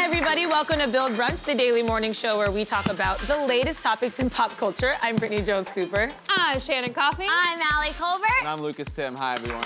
everybody. Welcome to Build Brunch, the daily morning show where we talk about the latest topics in pop culture. I'm Brittany Jones-Cooper. I'm Shannon Coffey. I'm Allie Colbert. And I'm Lucas Tim. Hi, everyone.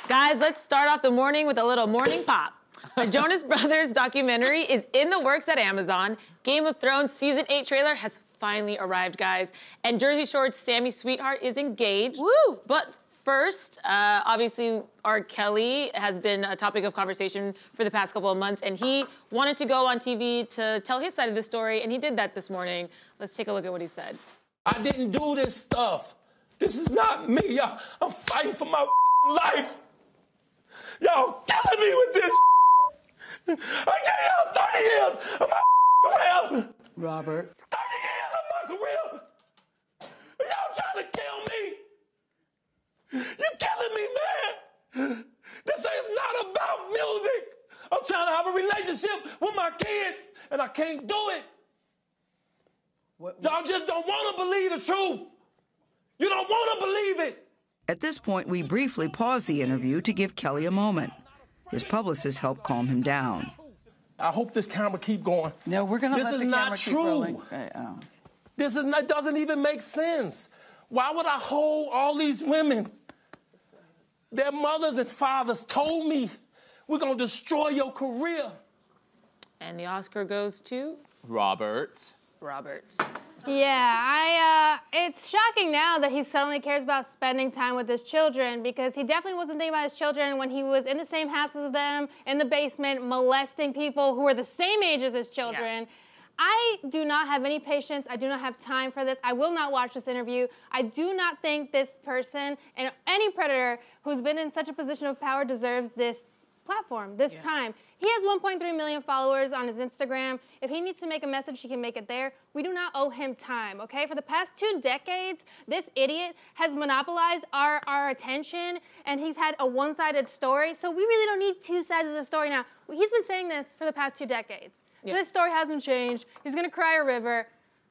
Guys, let's start off the morning with a little morning pop. The Jonas Brothers documentary is in the works at Amazon. Game of Thrones Season 8 trailer has finally arrived, guys. And Jersey Shore's Sammy Sweetheart is engaged. Woo! But first, obviously, R. Kelly has been a topic of conversation for the past couple of months, and he wanted to go on TV to tell his side of the story, and he did that this morning. Let's take a look at what he said. I didn't do this stuff. This is not me. I'm fighting for my life. Y'all killing me with this. I gave y'all 30 years of my career. Robert. 30 years of my career. Y'all trying to kill me. You're killing me, man. This is not about music. I'm trying to have a relationship with my kids, and I can't do it. Y'all just don't want to believe the truth. You don't want to believe it. At this point, we briefly pause the interview to give Kelly a moment. His publicist helped calm him down. I hope this camera keep going. No, we're going to let the camera keep rolling. This is not, doesn't even make sense. Why would I hold all these women? Their mothers and fathers told me, we're going to destroy your career. And the Oscar goes to? Robert. Yeah, it's shocking now that he suddenly cares about spending time with his children, because he definitely wasn't thinking about his children when he was in the same house as them, in the basement, molesting people who were the same age as his children. Yeah. I do not have any patience. I do not have time for this. I will not watch this interview. I do not think this person and any predator who's been in such a position of power deserves this platform, this time. He has 1.3 million followers on his Instagram. If he needs to make a message, he can make it there. We do not owe him time, okay? For the past 2 decades, this idiot has monopolized our attention, and he's had a one-sided story, so we really don't need 2 sides of the story now. He's been saying this for the past 2 decades. So this story hasn't changed. He's gonna cry a river.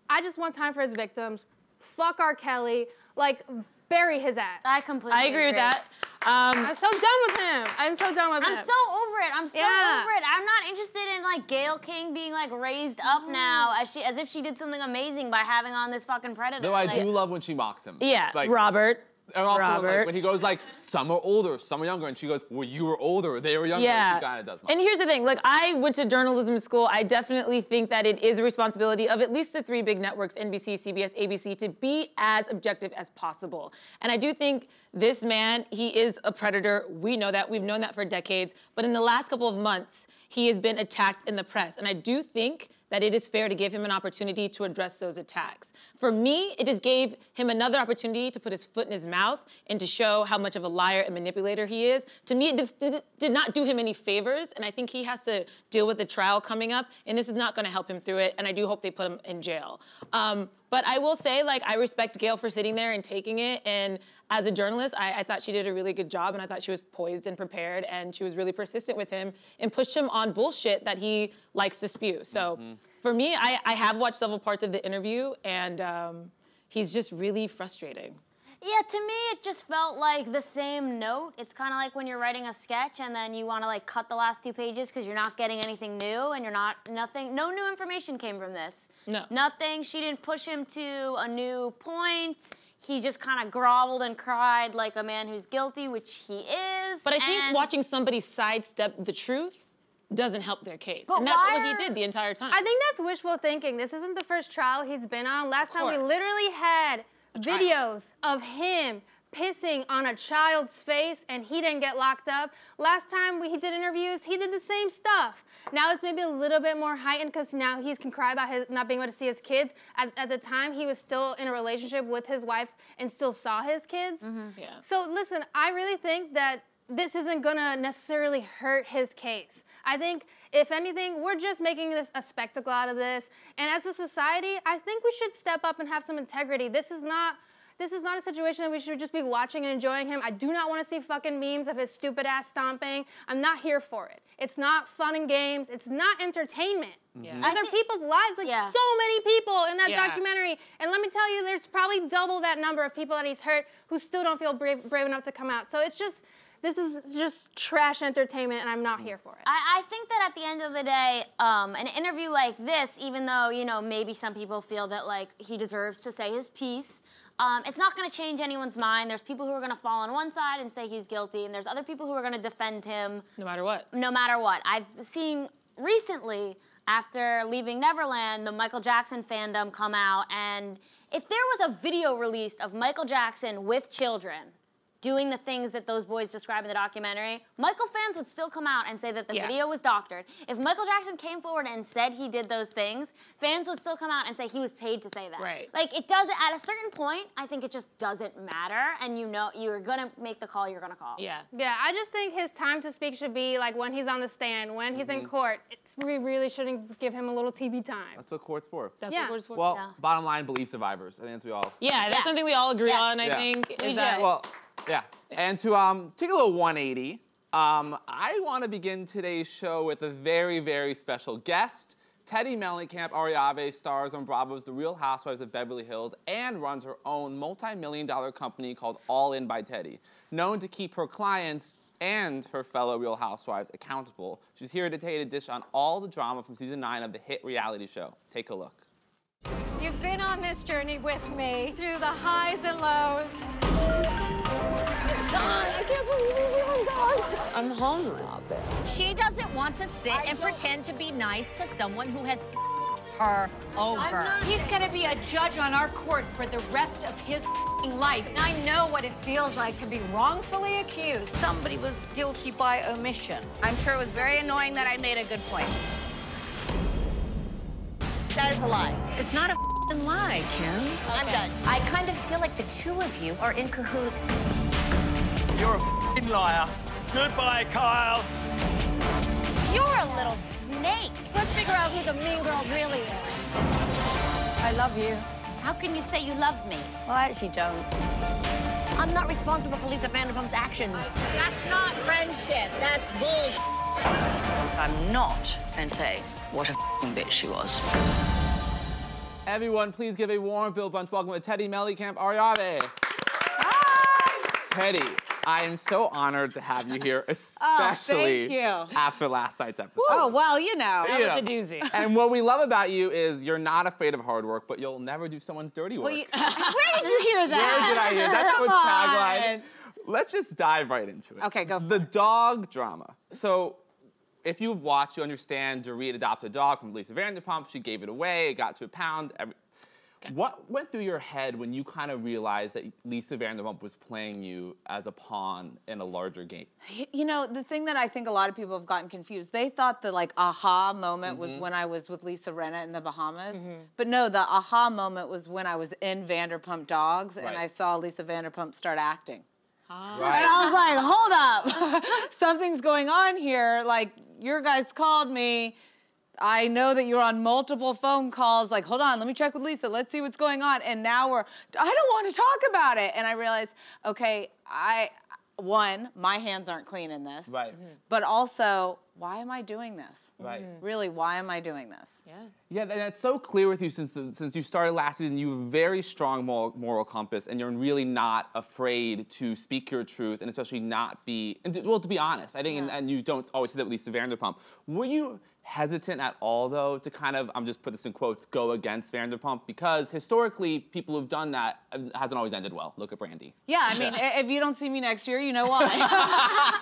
I just want time for his victims. Fuck R. Kelly. Like, bury his ass. I completely agree with that. I'm so done with him. I'm so done with him. I'm so over it. I'm so over it. I'm not interested in like Gayle King being like raised up now as if she did something amazing by having on this fucking predator. Though I do love when she mocks him. Yeah, like, Robert. And also like, when he goes like, some are older, some are younger, and she goes, well, you were older, they were younger. Yeah. She kind of does mock. And here's the thing, like I went to journalism school. I definitely think that it is a responsibility of at least the 3 big networks, NBC, CBS, ABC, to be as objective as possible. And I do think this man, he is a predator. We know that, we've known that for decades. But in the last couple of months, he has been attacked in the press. And I do think that it is fair to give him an opportunity to address those attacks. For me, it just gave him another opportunity to put his foot in his mouth and to show how much of a liar and manipulator he is. To me, it did not do him any favors, and I think he has to deal with the trial coming up, and this is not gonna help him through it, and I do hope they put him in jail. But I will say, like, I respect Gayle for sitting there and taking it, and as a journalist, I thought she did a really good job, and I thought she was poised and prepared, and she was really persistent with him and pushed him on bullshit that he likes to spew. So for me, I have watched several parts of the interview, and he's just really frustrating. Yeah, to me, it just felt like the same note. It's kind of like when you're writing a sketch and then you want to like cut the last 2 pages because you're not getting anything new and no new information came from this. No. Nothing. She didn't push him to a new point. He just kind of groveled and cried like a man who's guilty, which he is. But I think watching somebody sidestep the truth doesn't help their case. But and that's what he did the entire time. I think that's wishful thinking. This isn't the first trial he's been on. Last time we literally had videos of him pissing on a child's face and he didn't get locked up. Last time he did interviews, he did the same stuff. Now it's maybe a little bit more heightened because now he can cry about his not being able to see his kids. At the time, he was still in a relationship with his wife and still saw his kids. Yeah. So listen, I really think that this isn't gonna necessarily hurt his case. I think, if anything, we're just making this a spectacle out of this. And as a society, I think we should step up and have some integrity. This is not a situation that we should just be watching and enjoying him. I do not want to see fucking memes of his stupid ass stomping. I'm not here for it. It's not fun and games. It's not entertainment. Yeah. These are people's lives, like so many people in that documentary. And let me tell you, there's probably double that number of people that he's hurt who still don't feel brave enough to come out. So it's just, this is just trash entertainment, and I'm not here for it. I think that at the end of the day, an interview like this, even though, you know, maybe some people feel that, like, he deserves to say his piece, it's not going to change anyone's mind. There's people who are going to fall on one side and say he's guilty, and there's other people who are going to defend him. No matter what. No matter what. I've seen recently, after leaving Neverland, the Michael Jackson fandom come out, and if there was a video released of Michael Jackson with children doing the things that those boys describe in the documentary, Michael fans would still come out and say that the video was doctored. If Michael Jackson came forward and said he did those things, fans would still come out and say he was paid to say that. Right. Like, it doesn't, at a certain point, I think it just doesn't matter, and you know, you're gonna make the call you're gonna call. Yeah. Yeah, I just think his time to speak should be like when he's on the stand, when he's in court. We really shouldn't give him a little TV time. That's what court's for. That's what court's for. Well, bottom line, believe survivors. I think that's what we all. Yeah, that's something we all agree on, I think. Is that, well, yeah. And to take a little 180, I want to begin today's show with a very, very special guest. Teddi Mellencamp Arroyave stars on Bravo's The Real Housewives of Beverly Hills and runs her own multi-million-dollar company called All In by Teddi. Known to keep her clients and her fellow Real Housewives accountable, she's here to take a dish on all the drama from season 9 of the hit reality show. Take a look. You've been on this journey with me through the highs and lows. He's gone. I can't believe he's even gone. I'm homeless. She doesn't want to sit and pretend to be nice to someone who has her over. He's gonna be a judge on our court for the rest of his life. I know what it feels like to be wrongfully accused. Somebody was guilty by omission. I'm sure it was very annoying that I made a good point. That is a lie. It's not a lie, Kim. I'm done. I kind of feel like the two of you are in cahoots. You're a liar. Goodbye, Kyle. You're a little snake. Let's figure out who the mean girl really is. I love you. How can you say you love me? Well, I actually don't. I'm not responsible for Lisa Vanderpump's actions. That's not friendship. That's bullshit. I'm not going to say what a bitch she was. Everyone, please give a warm Bill Brunch welcome to Teddi Mellencamp Arroyave. Hi! Teddi, I am so honored to have you here, especially after last night's episode. Oh, well, you know. that was a doozy. And what we love about you is you're not afraid of hard work, but you'll never do someone's dirty work. Where did you hear that? Where did I hear? That's what's tagline. Let's just dive right into it. Okay, go for The it. dog drama. So, if you've watched, you understand Dorit adopted a dog from Lisa Vanderpump. She gave it away. It got to a pound. What went through your head when you kind of realized that Lisa Vanderpump was playing you as a pawn in a larger game? You know, the thing that I think a lot of people have gotten confused, they thought the like aha moment was when I was with Lisa Rinna in the Bahamas. But no, the aha moment was when I was in Vanderpump Dogs and I saw Lisa Vanderpump start acting. Right. And I was like, hold up, something's going on here. Like, your guys called me. I know that you're on multiple phone calls. Like, hold on, let me check with Lisa. Let's see what's going on. And now I don't want to talk about it. And I realized, okay, one, my hands aren't clean in this. Right. But also, why am I doing this? Right. Really, why am I doing this? Yeah, that's so clear with you since you started last season. You have a very strong moral compass, and you're really not afraid to speak your truth, and especially not be, well, to be honest. I think, and you don't always say that with Lisa Vanderpump. Were you hesitant at all, though, to kind of, I'm just put this in quotes, go against Vanderpump? Because historically, people who've done that hasn't always ended well. Look at Brandy. Yeah, I mean, if you don't see me next year, you know why.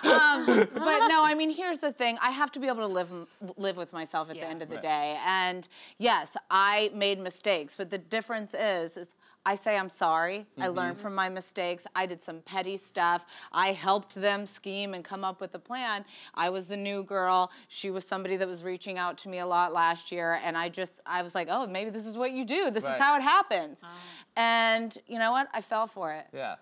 But no, I mean, here's the thing. I have to be able to live with myself at the end of the day. And yes, I made mistakes, but the difference is I say I'm sorry. I learned from my mistakes. I did some petty stuff. I helped them scheme and come up with a plan. I was the new girl. She was somebody that was reaching out to me a lot last year, and I was like, oh, maybe this is what you do. This is how it happens. And you know what? I fell for it. Yeah.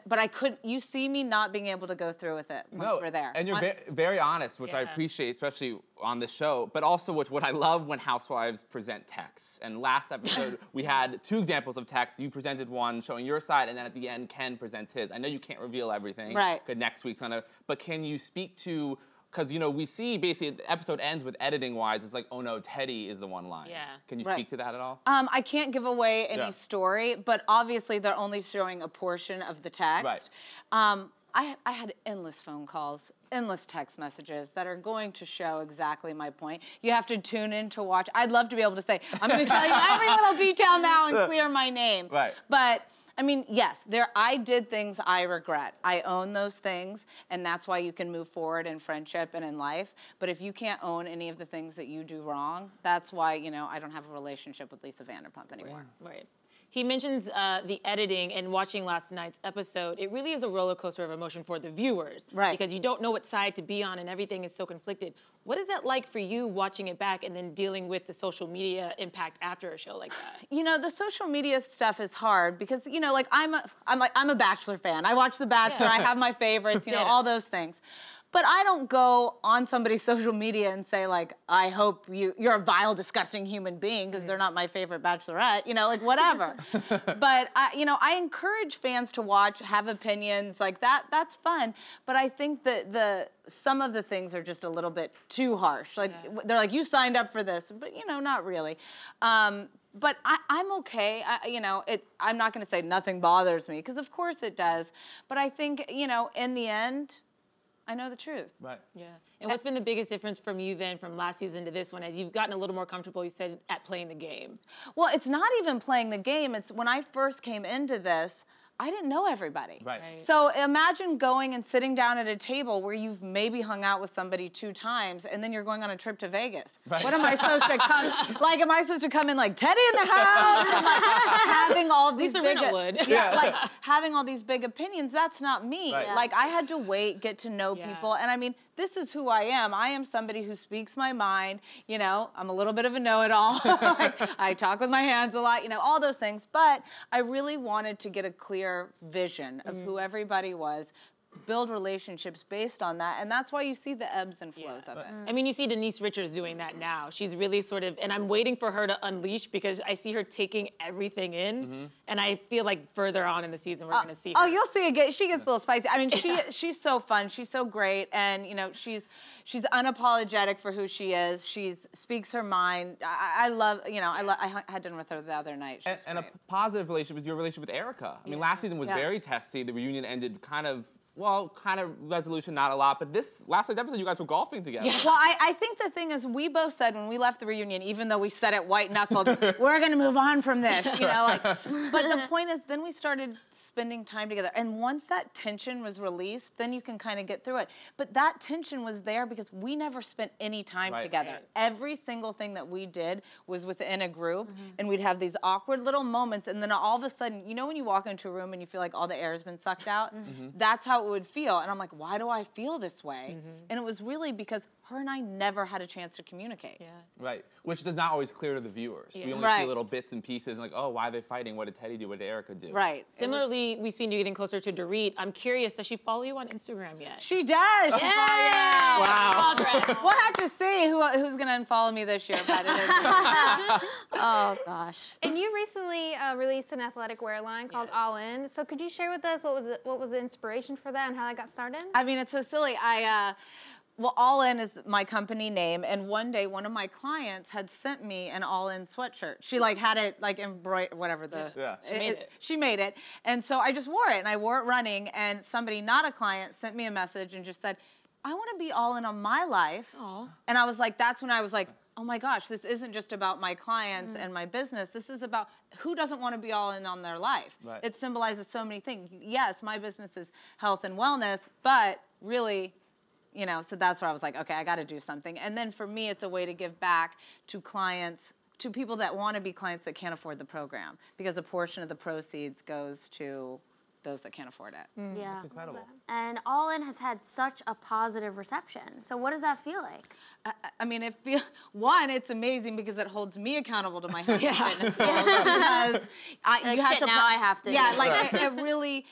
But I couldn't, you see me not being able to go through with it once we're there. And you're very honest, which I appreciate, especially on this show, but also what I love when housewives present texts. And last episode, we had 2 examples of texts. You presented one showing your side, and then at the end, Ken presents his. I know you can't reveal everything. Right. Because next week's but can you speak to, because, you know, we see basically the episode ends with editing-wise, it's like, oh no, Teddi is the one line. Yeah. Can you speak to that at all? I can't give away any story, but obviously they're only showing a portion of the text. Right. I had endless phone calls, endless text messages that are going to show exactly my point. You have to tune in to watch. I'd love to be able to say, I'm going to tell you every little detail now and clear my name. Right. But I mean, yes, I did things I regret. I own those things, and that's why you can move forward in friendship and in life. But if you can't own any of the things that you do wrong, that's why, you know, I don't have a relationship with Lisa Vanderpump anymore. Right. He mentions the editing and watching last night's episode. It really is a roller coaster of emotion for the viewers. Right. Because you don't know what side to be on and everything is so conflicted. What is that like for you watching it back and then dealing with the social media impact after a show like that? You know, the social media stuff is hard because, you know, like I'm a Bachelor fan. I watch The Bachelor, I have my favorites, you know, all those things. But I don't go on somebody's social media and say, like, I hope you're a vile, disgusting human being because they're not my favorite bachelorette, you know, like, whatever. But, you know, I encourage fans to watch, have opinions, like, that's fun. But I think that some of the things are just a little bit too harsh. Like, they're like, you signed up for this, but, you know, not really. But I'm okay. You know, I'm not going to say nothing bothers me because, of course, it does. But I think, you know, in the end, I know the truth. Right. Yeah. And what's been the biggest difference from you then from last season to this one as you've gotten a little more comfortable, you said, at playing the game? Well, it's not even playing the game. It's when I first came into this, I didn't know everybody. Right. So imagine going and sitting down at a table where you've maybe hung out with somebody 2 times and then you're going on a trip to Vegas. Right. What am I supposed to come, like, am I supposed to come in like, Teddi in the house? And, like, having all these Lisa big, Rinna would. like having all these big opinions, that's not me. Right. Like, I had to wait, get to know people. And I mean, this is who I am. I am somebody who speaks my mind. You know, I'm a little bit of a know-it-all. I talk with my hands a lot, you know, all those things. But I really wanted to get a clear vision of who everybody was, build relationships based on that. And that's why you see the ebbs and flows of it. I mean, you see Denise Richards doing that now. She's really sort of, and I'm waiting for her to unleash because I see her taking everything in. And I feel like further on in the season, we're going to see her. Oh, you'll see again. She gets a little spicy. I mean, she's so fun. She's so great. And, you know, she's unapologetic for who she is. She speaks her mind. I love, you know, I had dinner with her the other night. And a positive relationship is your relationship with Erica. I mean, last season was very testy. The reunion ended kind of resolution, not a lot. But this last night's episode, you guys were golfing together. Yeah. Well, I think the thing is, we both said when we left the reunion, even though we said it white-knuckled, we're going to move on from this, you know, like. But the point is, then we started spending time together. And once that tension was released, then you can kind of get through it. But that tension was there because we never spent any time together. Every single thing that we did was within a group, and we'd have these awkward little moments, and then all of a sudden, you know when you walk into a room and you feel like all the air has been sucked out? That's how it would feel. And I'm like, why do I feel this way? And it was really because her and I never had a chance to communicate. Right, which is not always clear to the viewers. We only see little bits and pieces and like, oh, why are they fighting? What did Teddi do? What did Erica do? Right. Similarly, we've seen you getting closer to Dorit. I'm curious, does she follow you on Instagram yet? She does. Yeah. Wow. We'll have to see who's going to unfollow me this year. But it is. Oh, gosh. And you recently released an athletic wear line called All In. So could you share with us what was the inspiration for that and how that got started? I mean, it's so silly. Well, All In is my company name, and one day one of my clients had sent me an All In sweatshirt. She like had it like embroidered, whatever she made it, and so I just wore it, and I wore it running, and somebody, not a client, sent me a message and just said, I want to be all in on my life. Aww. And I was like, that's when I was like, oh my gosh, this isn't just about my clients and my business. This is about who doesn't want to be all in on their life. Right. It symbolizes so many things. Yes, my business is health and wellness, but really, you know, so that's where I was like, okay, I got to do something. And then for me, it's a way to give back to clients, to people that want to be clients that can't afford the program, because a portion of the proceeds goes to those that can't afford it. Yeah. That's incredible. And All In has had such a positive reception. So what does that feel like? I mean, it's amazing because it holds me accountable to my health and fitness goals. Because I have to. Yeah, like it really,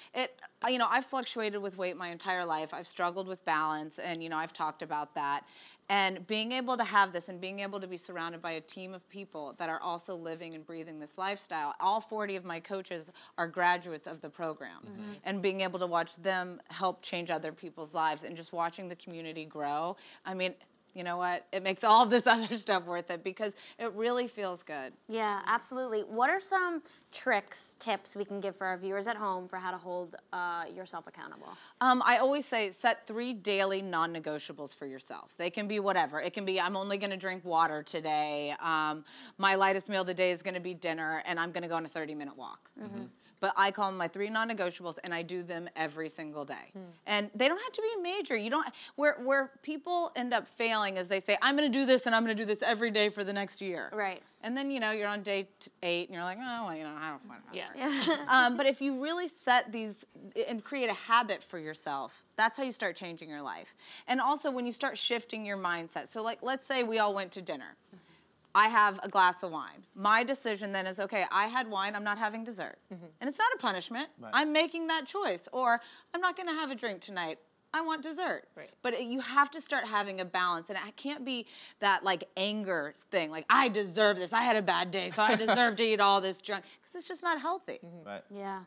you know, I've fluctuated with weight my entire life. I've struggled with balance, and, you know, I've talked about that. And being able to have this and being able to be surrounded by a team of people that are also living and breathing this lifestyle. All 40 of my coaches are graduates of the program. And being able to watch them help change other people's lives and just watching the community grow. I mean, you know what? It makes all of this other stuff worth it because it really feels good. Yeah, absolutely. What are some tricks, tips we can give for our viewers at home for how to hold yourself accountable? I always say set 3 daily non-negotiables for yourself. They can be whatever. It can be I'm only going to drink water today. My lightest meal of the day is going to be dinner, and I'm going to go on a 30-minute walk. But I call them my 3 non-negotiables, and I do them every single day. And they don't have to be major. You don't. Where people end up failing is they say, I'm going to do this, and I'm going to do this every day for the next year. Right. And then, you know, you're on day 8, and you're like, oh, well, you know, I don't want to. Yeah. But if you really set these and create a habit for yourself, that's how you start changing your life. And also when you start shifting your mindset. So, like, let's say we all went to dinner. I have a glass of wine. My decision then is, okay, I had wine, I'm not having dessert. And it's not a punishment. Right. I'm making that choice. Or I'm not gonna have a drink tonight. I want dessert. Right. But you have to start having a balance. And it can't be that like anger thing, like I deserve this. I had a bad day, so I deserve to eat all this junk. Because it's just not healthy. Right. Yeah.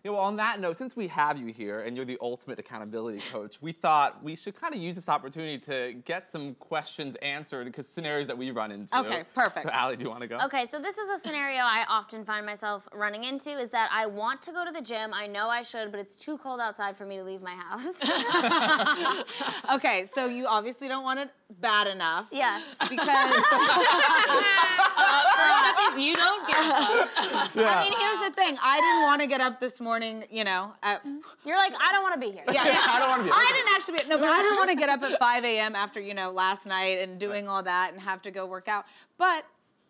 Yeah, well, on that note, since we have you here and you're the ultimate accountability coach, we thought we should kind of use this opportunity to get some questions answered because scenarios that we run into. Okay, perfect. So, Allie, do you want to go? Okay, so this is a scenario I often find myself running into is that I want to go to the gym. I know I should, but it's too cold outside for me to leave my house. Okay, so you obviously don't want it bad enough. Yes. Because You don't get up. I mean, here's the thing. I didn't want to get up this morning, you know. You're like, I don't want to be here. Yeah, I don't want to be. I didn't actually no, but I didn't want to get up at 5 a.m. after, you know, last night and doing all that and have to go work out. But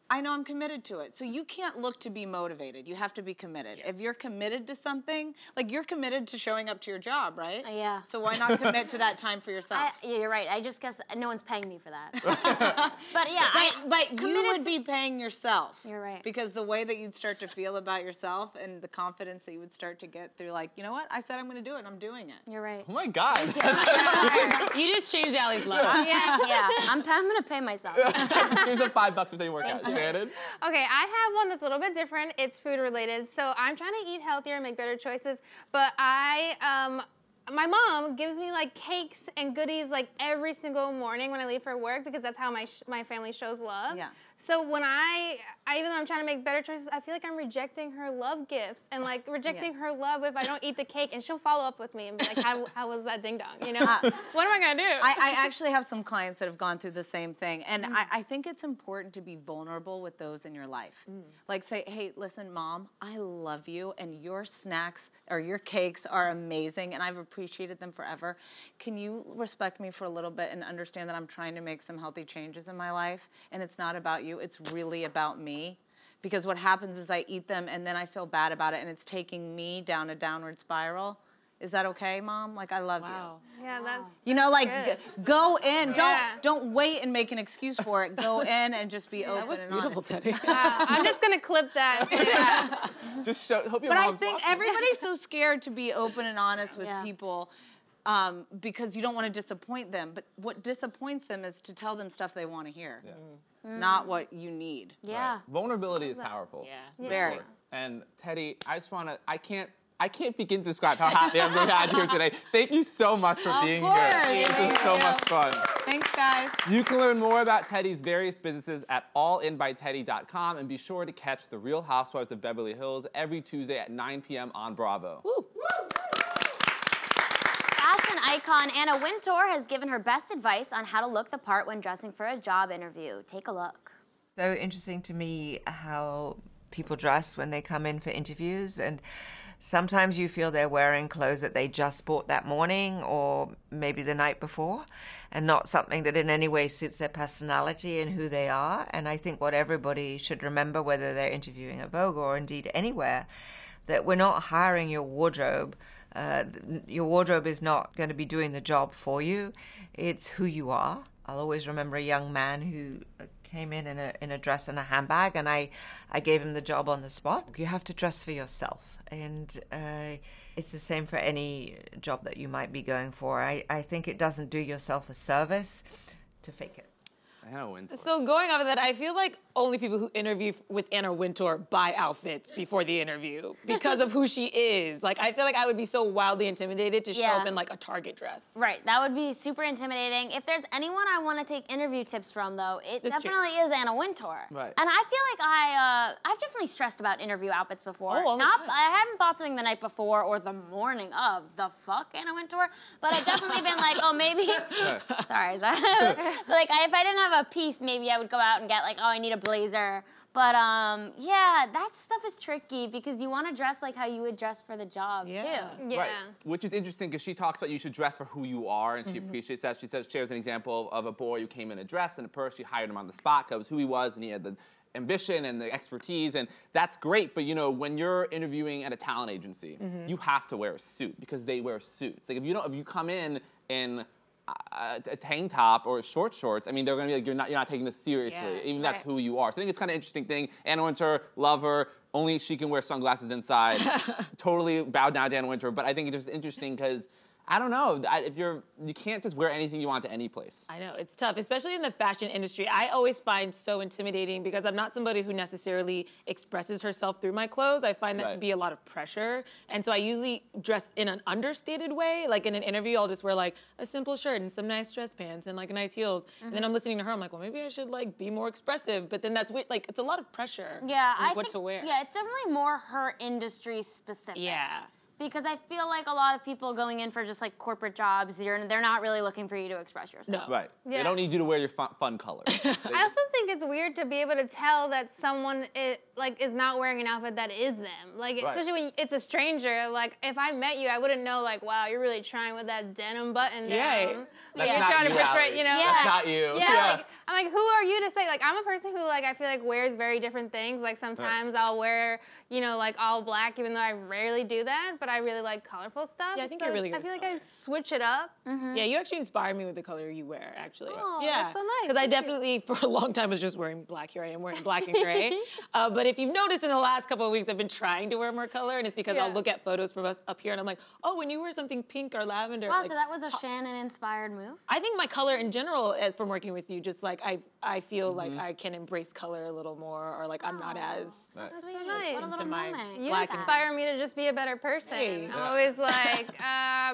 I know I'm committed to it. So you can't look to be motivated. You have to be committed. If you're committed to something, like you're committed to showing up to your job, right? Yeah. So why not commit to that time for yourself? Yeah, you're right. I just guess no one's paying me for that. But yeah, But you would be paying yourself. You're right. Because the way that you'd start to feel about yourself and the confidence that you would start to get through, like, you know what? I said I'm going to do it, and I'm doing it. You're right. Oh my God. You just changed Allie's life. Yeah. I'm gonna pay myself. Here's a $5 a day workout. Shannon? Okay, I have one that's a little bit different. It's food related. So I'm trying to eat healthier and make better choices. But my mom gives me like cakes and goodies like every single morning when I leave for work because that's how my family shows love. Yeah. So when even though I'm trying to make better choices, I feel like I'm rejecting her love gifts and like rejecting her love if I don't eat the cake. And she'll follow up with me and be like, how was that ding dong? You know, what am I gonna do? I actually have some clients that have gone through the same thing. And I think it's important to be vulnerable with those in your life. Like say, hey, listen, Mom, I love you and your snacks or your cakes are amazing and I've appreciated them forever. Can you respect me for a little bit and understand that I'm trying to make some healthy changes in my life and it's not about you, it's really about me? Because what happens is I eat them and then I feel bad about it and it's taking me down a downward spiral. Is that okay, Mom? Like, I love you. Yeah, that's You know, like, go in. Yeah. Don't wait and make an excuse for it. Go in and just be open That was and beautiful, honest. Teddy. I'm just gonna clip that. Just hope your But I mom's think watching. everybody's so scared to be open and honest with Yeah. people because you don't want to disappoint them. But what disappoints them is to tell them stuff they want to hear, not what you need. Yeah. Right. Vulnerability is powerful. Yeah. Very. And Teddi, I can't begin to describe how happy I'm going to have you here today. Thank you so much for being here. This was so much fun. Thanks, guys. You can learn more about Teddi's various businesses at allinbyteddi.com and be sure to catch The Real Housewives of Beverly Hills every Tuesday at 9 p.m. on Bravo. Woo. Fashion icon Anna Wintour has given her best advice on how to look the part when dressing for a job interview. Take a look. So interesting to me how people dress when they come in for interviews, and sometimes you feel they're wearing clothes that they just bought that morning or maybe the night before and not something that in any way suits their personality and who they are. And I think what everybody should remember, whether they're interviewing at Vogue or indeed anywhere, that we're not hiring your wardrobe. Your wardrobe is not going to be doing the job for you. It's who you are. I'll always remember a young man who came in a dress and a handbag, and I gave him the job on the spot. You have to dress for yourself, and it's the same for any job that you might be going for. I think it doesn't do yourself a service to fake it. Anna Wintour. So going off of that, I feel like only people who interview with Anna Wintour buy outfits before the interview because of who she is. Like, I feel like I would be so wildly intimidated to show up in like a Target dress. Right, that would be super intimidating. If there's anyone I want to take interview tips from, though, it definitely is Anna Wintour. Right. And I feel like I've definitely stressed about interview outfits before. Oh, I hadn't bought something the night before or the morning of. The fuck, Anna Wintour? But I've definitely been like, oh, maybe. Sorry, is that? But like, if I didn't have a piece, maybe I would go out and get like, oh, I need a blazer. But yeah, that stuff is tricky because you want to dress like how you would dress for the job too. Yeah. Right. Which is interesting because she talks about you should dress for who you are, and she appreciates that. She shares an example of a boy who came in a dress and a purse. She hired him on the spot. That was who he was, and he had the ambition and the expertise, and that's great. But you know, when you're interviewing at a talent agency, you have to wear a suit because they wear suits. Like if you come in a tank top or short shorts, I mean, they're gonna be like, you're not taking this seriously, even if that's who you are. So I think it's kind of interesting thing. Anna Wintour, love her. Only she can wear sunglasses inside. Totally bow down to Anna Wintour. But I think it's just interesting because I don't know. You can't just wear anything you want to any place. I know, it's tough, especially in the fashion industry. I always find so intimidating because I'm not somebody who necessarily expresses herself through my clothes. I find that to be a lot of pressure. And so I usually dress in an understated way. Like in an interview, I'll just wear like a simple shirt and some nice dress pants and like nice heels. And then I'm listening to her, I'm like, well, maybe I should like be more expressive. But then that's like, it's a lot of pressure. Yeah, what to wear. Yeah, it's definitely more her industry specific. Yeah. Because I feel like a lot of people going in for just like corporate jobs, they're not really looking for you to express yourself. No. Right. They don't need you to wear your fun colors. I also think it's weird to be able to tell that someone is not wearing an outfit that is them. Like, especially when it's a stranger. Like, if I met you, I wouldn't know, like, wow, you're really trying with that denim button down. That's you're not trying to you, portray, Allie. you know? That's not you. Yeah. Like, I'm like, who are you to say? Like, I'm a person who, like, I feel like wears very different things. Like, sometimes I'll wear, you know, like, all black, even though I rarely do that. But I really like colorful stuff. Yeah, I think so you're really good I feel with like I switch it up. Yeah, you actually inspire me with the color you wear, actually. Oh, yeah, that's so nice. Because I definitely, for a long time, was just wearing black. Here I am wearing black and gray. But if you've noticed in the last couple of weeks, I've been trying to wear more color, and it's because I'll look at photos from us up here, and I'm like, oh, when you wear something pink or lavender. Wow, like, so that was a Shannon-inspired move? I think my color in general, from working with you, just like I feel like I can embrace color a little more, or like I'm not as That's so nice. What a little moment. You inspire me to just be a better person. Hey. I'm always like,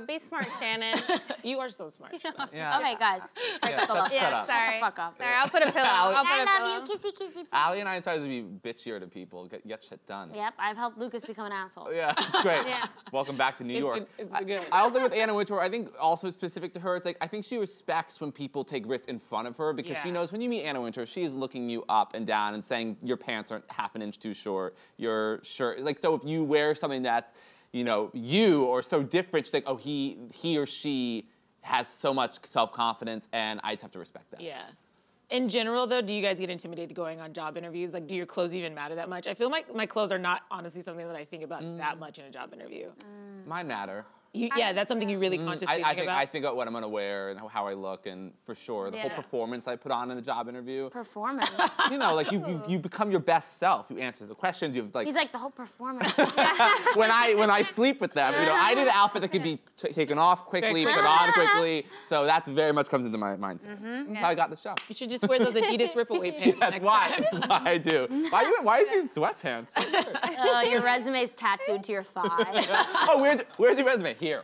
be smart, Shannon. You are so smart. Yeah. Okay, guys. Shut up. Sorry. Shut the fuck up. Sorry, I'll put a pillow. I love you. Kissy, kissy. Allie and I decided to be bitchier to people, get shit done. Yep, I've helped Lucas become an asshole. Yeah, it's great. Welcome back to New York. It's been good. I also with Anna Wintour, I think also specific to her, it's like I think she respects when people take risks in front of her because she knows when you meet Anna Wintour, she is looking you up and down and saying your pants aren't half an inch too short, your shirt, like, so if you wear something that's, you know, you or so different, she's like, oh, he or she has so much self-confidence and I just have to respect that. Yeah. In general, though, do you guys get intimidated going on job interviews? Like, do your clothes even matter that much? I feel like my clothes are not honestly something that I think about that much in a job interview. Mine matter. Yeah, that's something you really consciously think about? I think about what I'm going to wear and how I look, and for sure, the whole performance I put on in a job interview. Performance? You know, like you become your best self. You answer the questions. You like. He's like the whole performance. when I sleep with them, you know, I need an outfit that can be taken off quickly, put on quickly. So that's very much comes into my mindset. That's how I got this job. You should just wear those Adidas Ripaway pants. That's why I do. Why is he in sweatpants? Your resume's tattooed to your thigh. Oh, where's your resume? Here.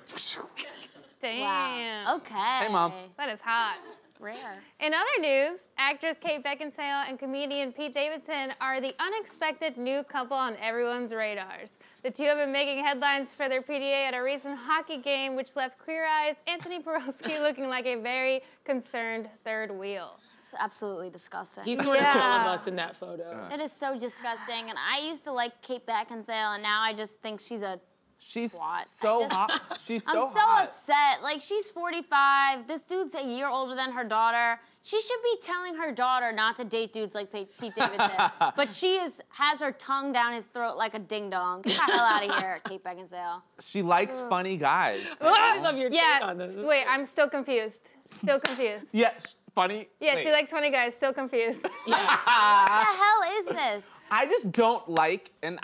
Damn. Wow. Okay. Hey, Mom. That is hot. Rare. In other news, actress Kate Beckinsale and comedian Pete Davidson are the unexpected new couple on everyone's radars. The two have been making headlines for their PDA at a recent hockey game, which left Queer Eye's Anthony Borowski looking like a very concerned third wheel. It's absolutely disgusting. He's sort of all of us in that photo. It is so disgusting, and I used to like Kate Beckinsale, and now I just think she's a She's twat. so hot. She's so I'm so hot. upset. Like, she's 45. This dude's a year older than her daughter. She should be telling her daughter not to date dudes like Pete Davidson. But she has her tongue down his throat like a ding-dong. Get the hell out of here, Kate Beckinsale. She likes funny guys. I love your take on this. Wait, I'm still confused. Still confused. Yeah, funny. Yeah, Wait. she likes funny guys. Still confused. What the hell is this? I just don't like, and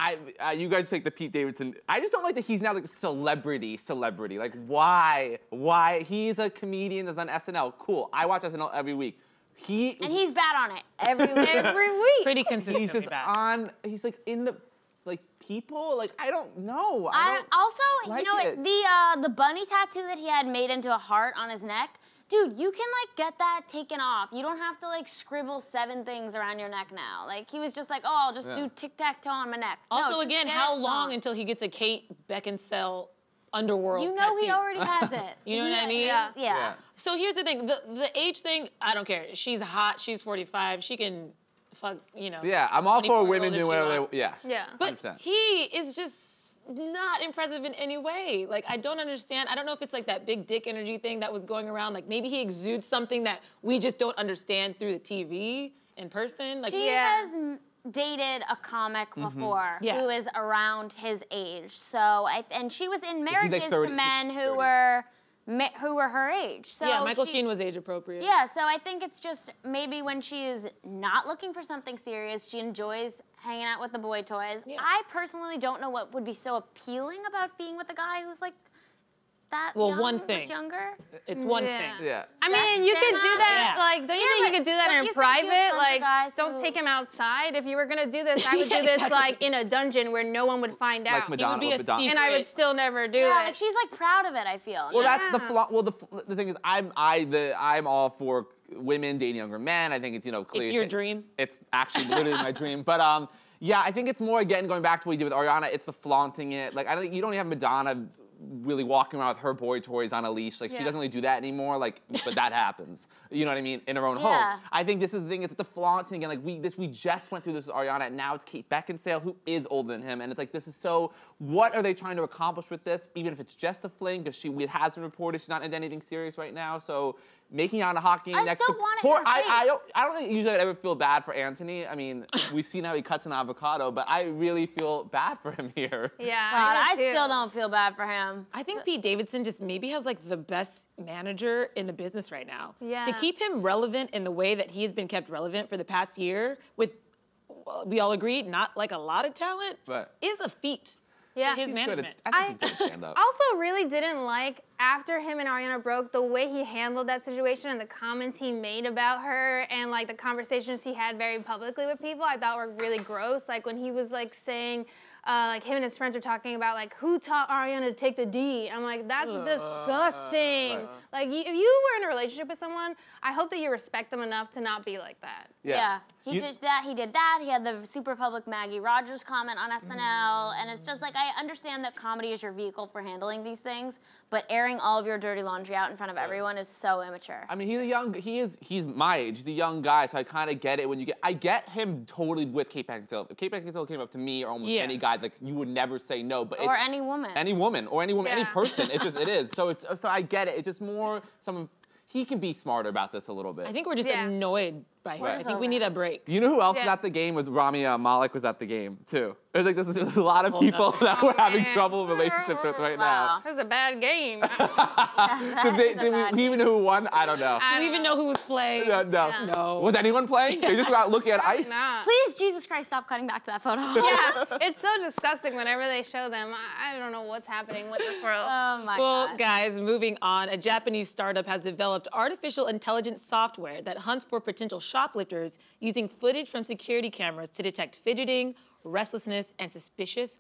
you guys take the Pete Davidson. I just don't like that he's now like a celebrity. Like, why? He's a comedian that's on SNL. Cool. I watch SNL every week. And he's bad on it every week. Pretty consistently He's just bad. he's like in the, like, people, like, I don't know. I also, like you know, it. the bunny tattoo that he had made into a heart on his neck, dude, you can, like, get that taken off. You don't have to, like, scribble 7 things around your neck now. Like, he was just like, oh, I'll just do tic-tac-toe on my neck. Also, no, again, how long until he gets a Kate Beckinsale underworld You know tattoo? he already has it. You know what I mean? Yeah. So here's the thing, the age thing, I don't care. She's hot, she's 45, she can fuck, you know. Yeah, I'm all for 24-year-old women if doing she whatever wants. they, Yeah. But 100%. he is just not impressive in any way. Like, I don't understand. I don't know if it's like that big dick energy thing that was going around. Like, maybe he exudes something that we just don't understand through the TV in person. Like, She has dated a comic before who is around his age. So, and she was in marriages 30, to men who 30. were her age. So yeah, Michael Sheen was age appropriate. Yeah, so I think it's just maybe when she is not looking for something serious, she enjoys hanging out with the boy toys. Yeah. I personally don't know what would be so appealing about being with a guy who's like that young, one much thing. younger. It's one thing. Yeah. I mean, you could do that, Yeah. like, don't you think you could do that don't in you think you have private? tons of Like, guys don't who- take him outside. If you were gonna do this, I would do this, like, in a dungeon where no one would find out. Like Madonna. be a with Madonna. And I would still never do Yeah, it. like she's like proud of it, I feel. Well, that's the flaw. Well, the thing is, I'm all for women dating younger men. I think it's, you know, clear. It's your dream. It's actually literally my dream. But yeah, I think it's more, again, going back to what he did with Ariana. It's the flaunting it. Like, I don't think you don't have Madonna really walking around with her boy toys on a leash. Like, she doesn't really do that anymore. Like, but that happens. You know what I mean? In her own home. I think this is the thing. It's the flaunting, and like we just went through this with Ariana, and now it's Kate Beckinsale, who is older than him, and it's like, this is so. What are they trying to accomplish with this? Even if it's just a fling, because it has been reported she's not into anything serious right now. So making it on a hockey game next to poor, I don't think usually I'd ever feel bad for Anthony. I mean, we've seen how he cuts an avocado, but I really feel bad for him here. Yeah, God, I do too. still don't feel bad for him. I think Pete Davidson just maybe has like the best manager in the business right now. Yeah. To keep him relevant in the way that he has been kept relevant for the past year with, well, we all agree, not like a lot of talent, is a feat. Yeah. His management. I think he's good at stand-up. Also really didn't like, after him and Ariana broke, the way he handled that situation and the comments he made about her and like the conversations he had very publicly with people, I thought were really gross. Like when he was like saying, like him and his friends were talking about like, who taught Ariana to take the D? I'm like, that's disgusting. Like if you were in a relationship with someone, I hope that you respect them enough to not be like that. Yeah. He did that. He did that. He had the super public Maggie Rogers comment on SNL, and it's just like, I understand that comedy is your vehicle for handling these things, but airing all of your dirty laundry out in front of everyone is so immature. I mean, he's my age. He's a young guy, so I kind of get it I get him totally with Kate Beckinsale. If Kate Beckinsale came up to me or almost any guy, like, you would never say no, but or any woman. Any woman, any person. It is. So I get it. It's just more he can be smarter about this a little bit. I think we're just annoyed by him. Right. I think we need a break. You know who else was at the game? Was Rami Malek was at the game too. There's like there's a lot of people that we're having trouble relationships with right now. That was a bad game. Did we even know who won? I don't know. Do we even know who was playing? No. Was anyone playing? They just were out looking at ice. Please, Jesus Christ, stop cutting back to that photo. Yeah, it's so disgusting whenever they show them. I don't know what's happening with this world. Oh my Well, God. guys, moving on. A Japanese startup has developed artificial intelligence software that hunts for potential shoplifters using footage from security cameras to detect fidgeting, restlessness, and suspicious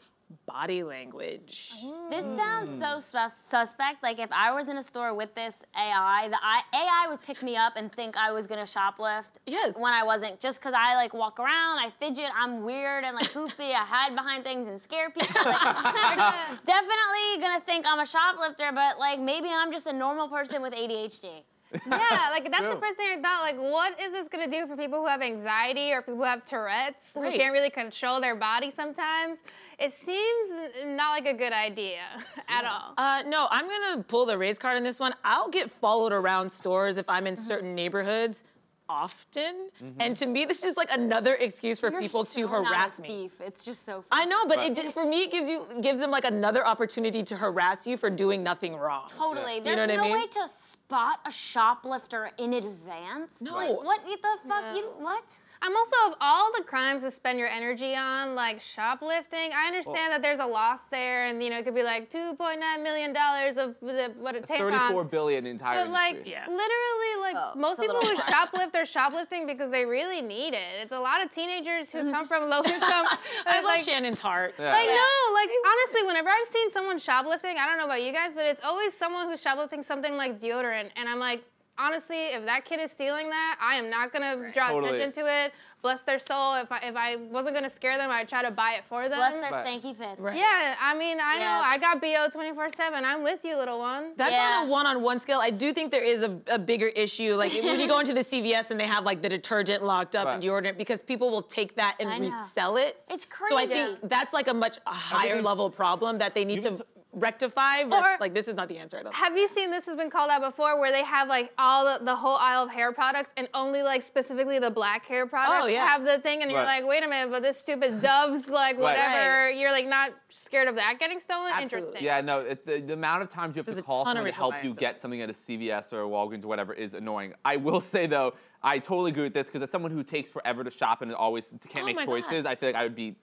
body language. This sounds so suspect. Like if I was in a store with this AI, the AI would pick me up and think I was gonna shoplift. Yes. When I wasn't, just because I like walk around, I fidget, I'm weird and like goofy, I hide behind things and scare people. Like, they're definitely gonna think I'm a shoplifter, but like maybe I'm just a normal person with ADHD. Yeah, like that's the first thing I thought, like what is this gonna do for people who have anxiety or people who have Tourette's, who can't really control their body sometimes? It seems not like a good idea at all. No, I'm gonna pull the race card on this one. I'll get followed around stores if I'm in certain neighborhoods often. And to me, this is like another excuse for people to harass me. Beef. It's just so funny. I know, but for me, it gives them like another opportunity to harass you for doing nothing wrong. Totally. You There's know what I no mean? way to spot a shoplifter in advance? No. Like, what the fuck? What? I'm also, of all the crimes to spend your energy on, like shoplifting, I understand that there's a loss there, and it could be like $2.9 million of what it takes. $34 billion entire But like, industry. literally, like most people who shoplift are shoplifting because they really need it. It's a lot of teenagers who come from low income. I love Shannon's heart. Yeah. I know, like honestly, whenever I've seen someone shoplifting, I don't know about you guys, but it's always someone who's shoplifting something like deodorant, and I'm like, honestly, if that kid is stealing that, I am not gonna draw attention to it. Bless their soul. If I wasn't gonna scare them, I'd try to buy it for them. Bless their stanky pit. Right. Yeah, I mean, I know. I got BO 24/7. I'm with you, little one. That's on a one-on-one scale. I do think there is a bigger issue. Like when you go into the CVS and they have like the detergent locked up and deodorant, because people will take that and resell it. It's crazy. So I think that's like a much higher level problem that they need to rectify versus, like, this is not the answer. I don't think. Have you seen, this has been called out before, where they have like all the whole aisle of hair products and only like specifically the black hair products have the thing, and you're like, wait a minute, but this stupid Dove's like whatever, you're like not scared of that getting stolen? Absolutely. Interesting. Yeah, no, the amount of times you have to call someone to help you get something at a CVS or a Walgreens or whatever is annoying. I will say though, I totally agree with this, because as someone who takes forever to shop and always can't make choices, I feel like I would be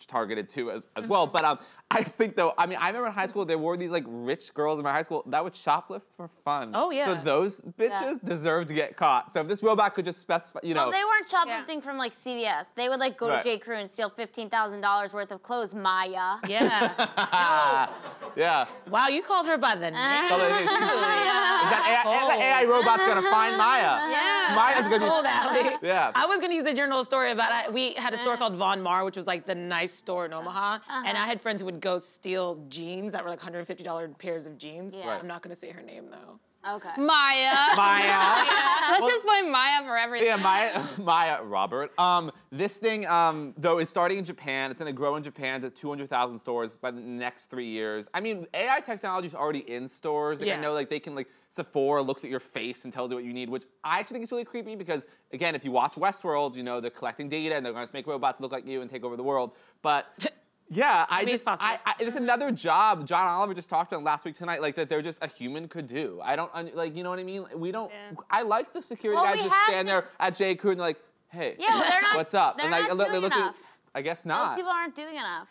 targeted too as well. But I just think though, I mean, I remember in high school there were these like rich girls in my high school that would shoplift for fun. Oh yeah. So those bitches deserve to get caught. So if this robot could just specify, Well, they weren't shoplifting from like CVS. They would like go to J. Crew and steal $15,000 worth of clothes. Maya. Yeah. Yeah. Wow, you called her by the name. Is that AI robot's gonna find Maya? Yeah. Maya's gonna Cold alley. Yeah. I was gonna use a journal story about it. We had a store called Von Mar, which was like the nice store in Omaha, and I had friends who would go steal jeans that were like $150 pairs of jeans. Yeah. I'm not gonna say her name though. Okay. Maya. Let's just blame Maya for everything. Yeah, Maya, Robert. This thing, though, is starting in Japan. It's going to grow in Japan to 200,000 stores by the next 3 years. I mean, AI technology is already in stores. Like, I know, like, they can, like, Sephora looks at your face and tells you what you need, which I actually think is really creepy because, again, if you watch Westworld, you know, they're collecting data and they're going to make robots look like you and take over the world. But... yeah, it's another job. John Oliver just talked about last week tonight, like that they're just a human could do. I don't, like, you know what I mean? We don't, I like the security guys just stand there at J. Crew and they're like, hey, what's up? They're and not doing enough. I guess not. Those people aren't doing enough.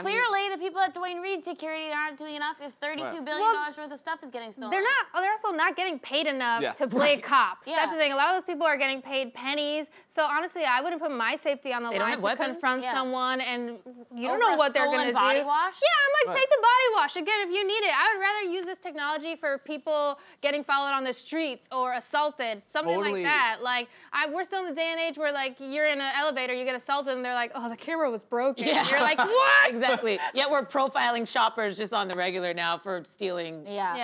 Clearly, the people at Dwayne Reed Security aren't doing enough if $32 billion worth of stuff is getting stolen. They're also not getting paid enough to play cops. That's the thing. A lot of those people are getting paid pennies. So honestly, I wouldn't put my safety on the line to confront someone, and you don't know what they're going to do. Body wash? Yeah, I'm like, take the body wash. Again, if you need it, I would rather use this technology for people getting followed on the streets or assaulted, something like that. Like, we're still in the day and age where, like, you're in an elevator, you get assaulted, and they're like, oh, the camera was broken. Yeah. And you're like, what? Exactly. Yet we're profiling shoppers just on the regular now for stealing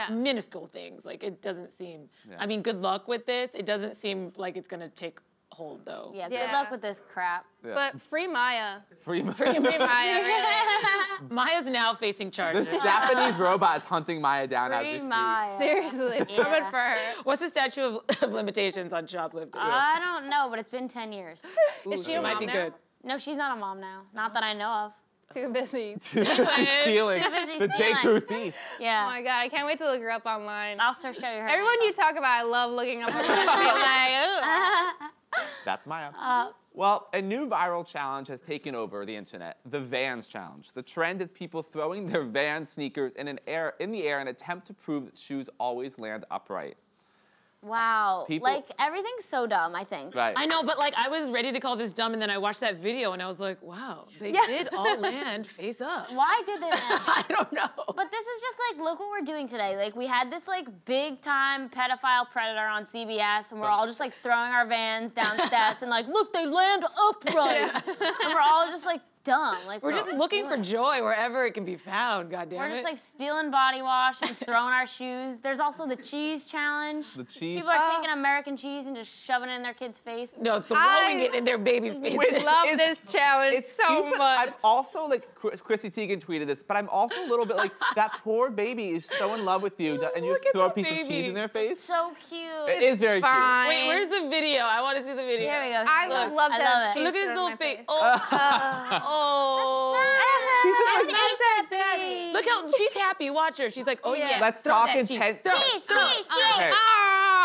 minuscule things. Like, it doesn't seem, I mean, good luck with this. It doesn't seem like it's gonna take hold though. Yeah, good luck with this crap. Yeah. But free Maya. Free Maya. Free Maya, really. Maya's now facing charges. This Japanese robot is hunting Maya down as we speak. Maya. Seriously, it's coming for her. What's the statute of limitations on shoplifting? I don't know, but it's been 10 years. Is she a might mom be now? good. No, she's not a mom now. Not that I know of. Too busy. Stealing. The J. Crew thief. Yeah. Oh my God, I can't wait to look her up online. I'll show you her. Everyone you talk about, I love looking up her like, That's Maya. Well, a new viral challenge has taken over the internet, the Vans Challenge. The trend is people throwing their Vans sneakers in the air in an attempt to prove that shoes always land upright. Wow. Like, everything's so dumb, I think. Right. I know, but like, I was ready to call this dumb, and then I watched that video, and I was like, wow, they did all land face up. Why did they land? I don't know. But this is just like, look what we're doing today. Like, we had this like big-time pedophile predator on CBS, and we're all just like throwing our Vans down steps, and like, look, they land upright. And we're all just like, dumb. Like, we're just looking for joy wherever it can be found, goddammit. We're just like spilling body wash and throwing our shoes. There's also the cheese challenge. The cheese. People are taking American cheese and just shoving it in their kids' face. No, throwing it in their baby's face. I love this challenge so much. I'm also like, Chrissy Teigen tweeted this, but I'm also a little bit like, that poor baby is so in love with you, and you just throw a piece of cheese in their face. It's so cute. It is very cute. Wait, where's the video? I want to see the video. Here we go. I love that. Look at his little face. Oh. Oh. He's just like, Look how she's happy. Watch her. She's like, oh yeah. Let's throw talk that in cheese. 10. Cheese, cheese, cheese.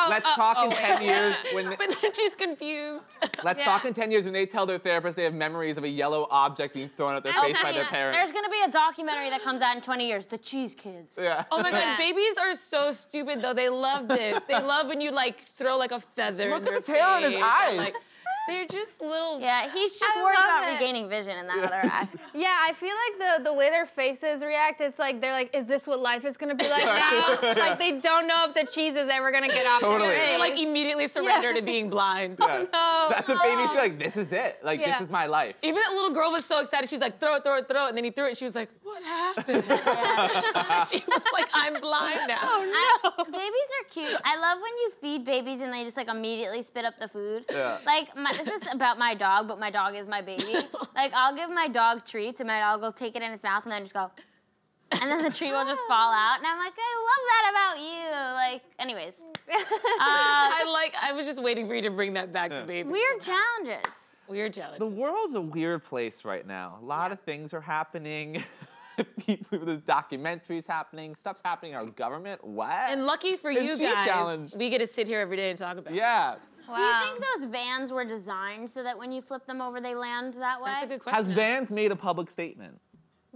Let's talk in 10 years when. But then she's confused. Let's talk in 10 years when they tell their therapist they have memories of a yellow object being thrown at their face by their parents. There's gonna be a documentary that comes out in 20 years, The Cheese Kids. Yeah. Oh my God, babies are so stupid though. They love this. They love when you like throw like a feather Look in their at the tear on his face. eyes. Like, they're just little. Yeah, he's just worried about regaining vision in that other eye. Yeah, I feel like the way their faces react, it's like they're like, is this what life is gonna be like now? Like they don't know if the cheese is ever gonna get off Totally. their face. They like immediately surrender to being blind. Yeah. No. That's what babies feel like. This is it. Like, this is my life. Even that little girl was so excited. She was like, throw it, throw it, throw it. And then he threw it. She was like, what happened? She was like, I'm blind now. Oh no. Babies are cute. I love when you feed babies and they just like immediately spit up the food. Yeah. Like, this is about my dog, but my dog is my baby. Like, I'll give my dog treats and my dog will take it in its mouth and then just go, and then the treat will just fall out. And I'm like, I love that about you. Like, anyways. I was just waiting for you to bring that back to babies. Weird challenges. Weird challenge. The world's a weird place right now. A lot of things are happening. There's documentaries happening. Stuff's happening in our government. What? And lucky for you guys, we get to sit here every day and talk about it. Yeah. Wow. Do you think those vans were designed so that when you flip them over, they land that way? That's a good question. Has Vans made a public statement?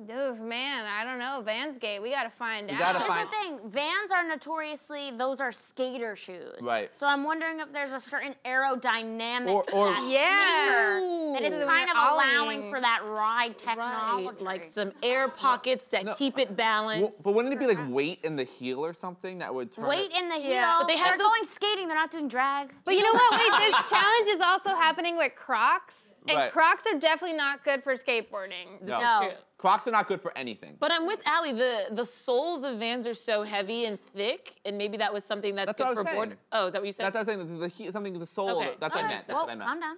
Dude, man, I don't know. Vansgate, we gotta find out. gotta Here's find- the thing, Vans are notoriously, those are skater shoes. Right. So I'm wondering if there's a certain aerodynamic Or- that Yeah. is Ooh. kind of Ollie. allowing for that ride technology. Right, like some air pockets that keep it balanced. But wouldn't it be like weight in the heel or something that would turn Weight it? in the heel. Yeah. But they have they're those- going skating, they're not doing drag. But you know what? Wait, this challenge is also happening with Crocs. And Right. Crocs are definitely not good for skateboarding. No. No. Crocs are not good for anything. But I'm with Allie. The soles of Vans are so heavy and thick, and maybe that was something that's That's good what I for was saying. board. Oh, is that what you said? That's what I was saying. The heel, something with the sole. Okay. That's what I meant. That's Whoa, what I meant. calm down.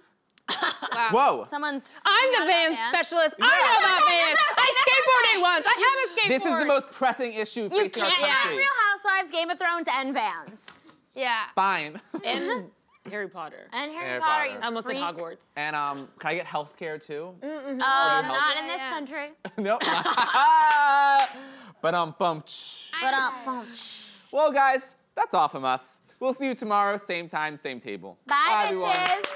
Wow. Whoa. Someone's I'm the freaking out Vans about specialist. I know about Vans. I skateboarded once. I have a skateboard. This is the most pressing issue You facing our can't have country. Real Housewives, Game of Thrones, and Vans. Yeah. Fine. And Harry Potter. And Harry Harry Potter, Potter. you I almost freak. said Hogwarts. And can I get health care too? Not in this country. Nope. But But Well, guys, that's all from us. We'll see you tomorrow, same time, same table. Bye, everyone. bitches.